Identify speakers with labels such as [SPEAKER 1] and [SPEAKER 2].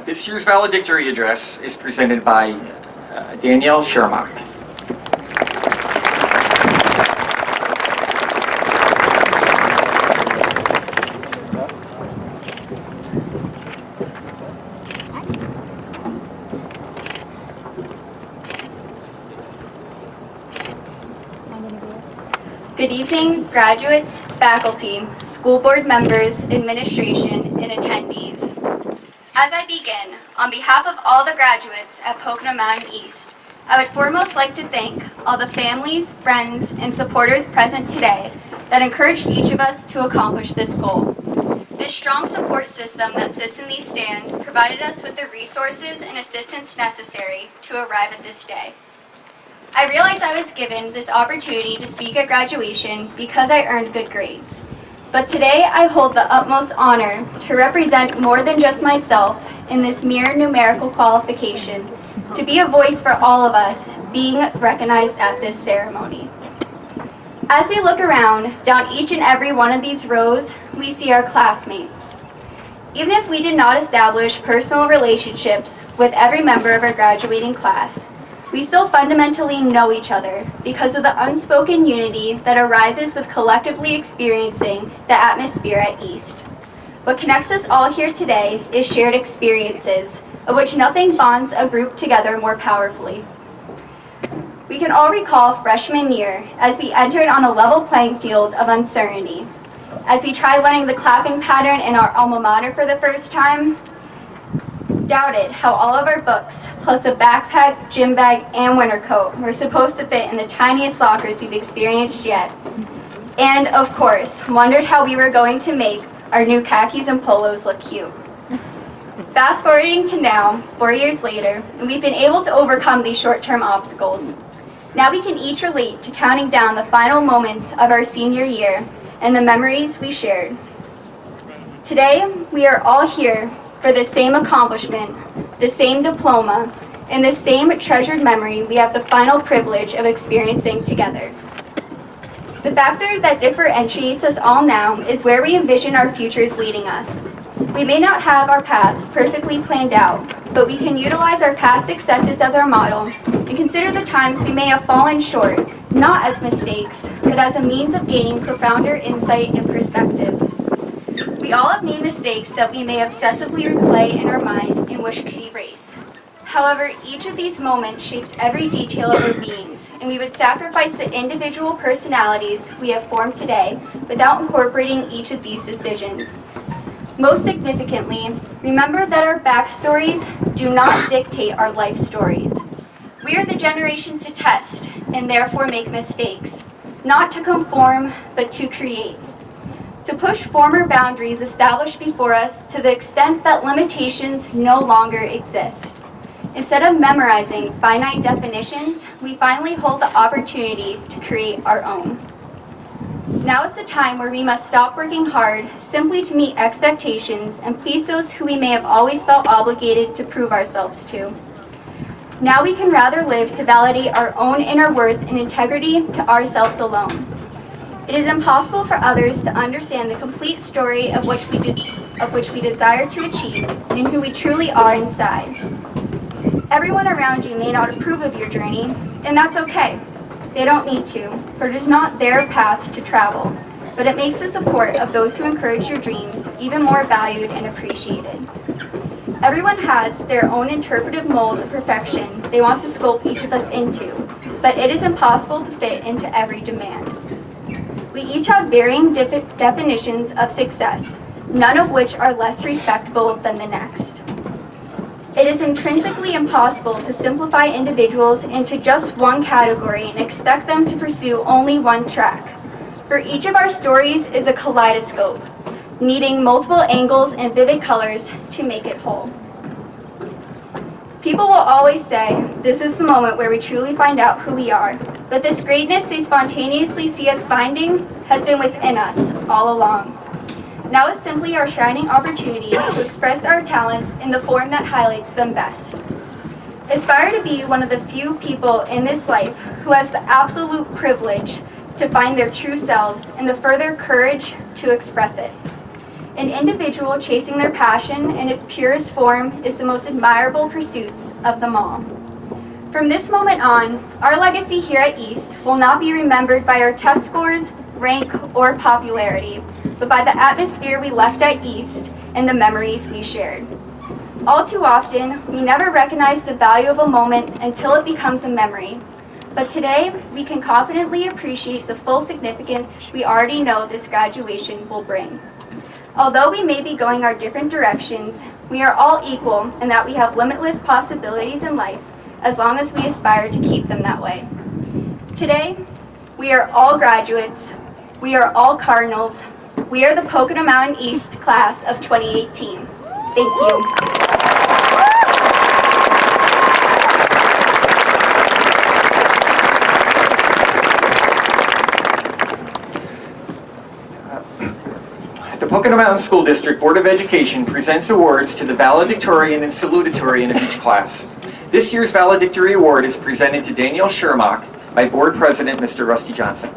[SPEAKER 1] This year's valedictory address is presented by Danielle Shermock.
[SPEAKER 2] Good evening, graduates, faculty, school board members, administration, and attendees. As I begin, on behalf of all the graduates at Pocono Mountain East, I would foremost like to thank all the families, friends, and supporters present today that encouraged each of us to accomplish this goal. This strong support system that sits in these stands provided us with the resources and assistance necessary to arrive at this day. I realize I was given this opportunity to speak at graduation because I earned good grades. But today I hold the utmost honor to represent more than just myself in this mere numerical qualification, to be a voice for all of us being recognized at this ceremony. As we look around, down each and every one of these rows, we see our classmates. Even if we did not establish personal relationships with every member of our graduating class, we still fundamentally know each other because of the unspoken unity that arises with collectively experiencing the atmosphere at East. What connects us all here today is shared experiences, of which nothing bonds a group together more powerfully. We can all recall freshman year as we entered on a level playing field of uncertainty. As we tried learning the clapping pattern in our alma mater for the first time, doubted how all of our books, plus a backpack, gym bag, and winter coat were supposed to fit in the tiniest lockers we've experienced yet. And, of course, wondered how we were going to make our new khakis and polos look cute. Fast forwarding to now, 4 years later, and we've been able to overcome these short-term obstacles. Now we can each relate to counting down the final moments of our senior year and the memories we shared. Today, we are all here for the same accomplishment, the same diploma, and the same treasured memory we have the final privilege of experiencing together. The factor that differentiates us all now is where we envision our futures leading us. We may not have our paths perfectly planned out, but we can utilize our past successes as our model and consider the times we may have fallen short, not as mistakes, but as a means of gaining profounder insight and perspectives. We all have made mistakes that we may obsessively replay in our mind and wish could erase. However, each of these moments shapes every detail of our beings, and we would sacrifice the individual personalities we have formed today without incorporating each of these decisions. Most significantly, remember that our backstories do not dictate our life stories. We are the generation to test and therefore make mistakes, not to conform, but to create. To push former boundaries established before us to the extent that limitations no longer exist. Instead of memorizing finite definitions, we finally hold the opportunity to create our own. Now is the time where we must stop working hard simply to meet expectations and please those who we may have always felt obligated to prove ourselves to. Now we can rather live to validate our own inner worth and integrity to ourselves alone. It is impossible for others to understand the complete story of which we desire to achieve and who we truly are inside. Everyone around you may not approve of your journey, and that's okay. They don't need to, for it is not their path to travel, but it makes the support of those who encourage your dreams even more valued and appreciated. Everyone has their own interpretive mold of perfection they want to sculpt each of us into, but it is impossible to fit into every demand. We each have varying definitions of success, none of which are less respectable than the next. It is intrinsically impossible to simplify individuals into just one category and expect them to pursue only one track. For each of our stories is a kaleidoscope, needing multiple angles and vivid colors to make it whole. People will always say, this is the moment where we truly find out who we are, but this greatness they spontaneously see us finding has been within us all along. Now is simply our shining opportunity to express our talents in the form that highlights them best. Aspire to be one of the few people in this life who has the absolute privilege to find their true selves and the further courage to express it. An individual chasing their passion in its purest form is the most admirable pursuits of them all. From this moment on, our legacy here at East will not be remembered by our test scores, rank, or popularity, but by the atmosphere we left at East and the memories we shared. All too often, we never recognize the value of a moment until it becomes a memory. But today, we can confidently appreciate the full significance we already know this graduation will bring. Although we may be going our different directions, we are all equal in that we have limitless possibilities in life as long as we aspire to keep them that way. Today, we are all graduates, we are all Cardinals, we are the Pocono Mountain East class of 2018. Thank you.
[SPEAKER 1] The Pocono Mountain School District Board of Education presents awards to the valedictorian and salutatorian of each class. This year's valedictory award is presented to Danielle Shermock by Board President Mr. Rusty Johnson.